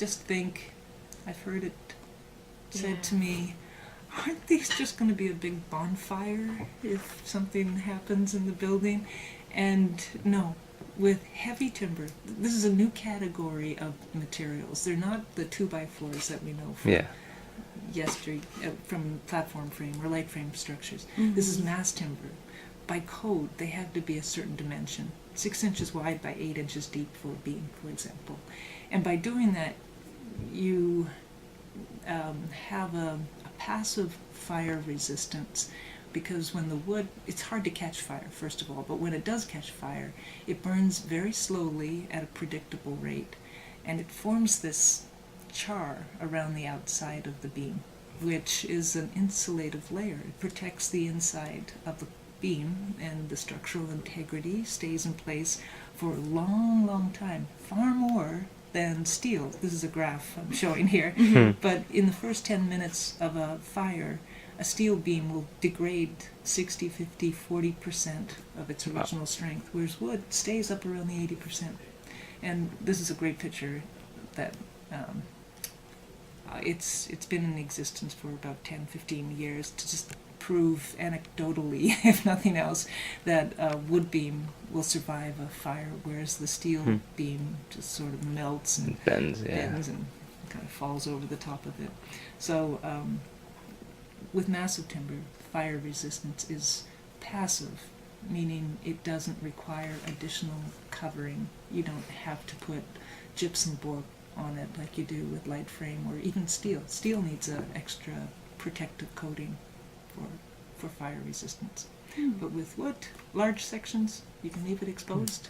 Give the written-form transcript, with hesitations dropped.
just think, I've heard it said to me, aren't these just going to be a big bonfire if something happens in the building? And no, with heavy timber, this is a new category of materials. They're not the 2x4s that we know from yesterday, from platform frame or light frame structures. Mm-hmm. This is mass timber. By code, they have to be a certain dimension, 6 inches wide by 8 inches deep for a beam, for example. And by doing that, you have a passive fire resistance, because when the wood, it's hard to catch fire, first of all, but when it does catch fire, it burns very slowly at a predictable rate, and it forms this char around the outside of the beam, which is an insulative layer. It protects the inside of the beam, and the structural integrity stays in place for a long, long time, far more than steel. This is a graph I'm showing here. Mm-hmm. But in the first 10 minutes of a fire, a steel beam will degrade 60, 50, 40% of its original strength, whereas wood stays up around the 80%. And this is a great picture that it's been in existence for about 10, 15 years to just prove anecdotally, if nothing else, that a wood beam will survive a fire, whereas the steel beam just sort of melts and bends and kind of falls over the top of it. So with massive timber, fire resistance is passive, meaning it doesn't require additional covering. You don't have to put gypsum board on it like you do with light frame or even steel. Steel needs an extra protective coating for fire resistance. But with wood, large sections, you can leave it exposed.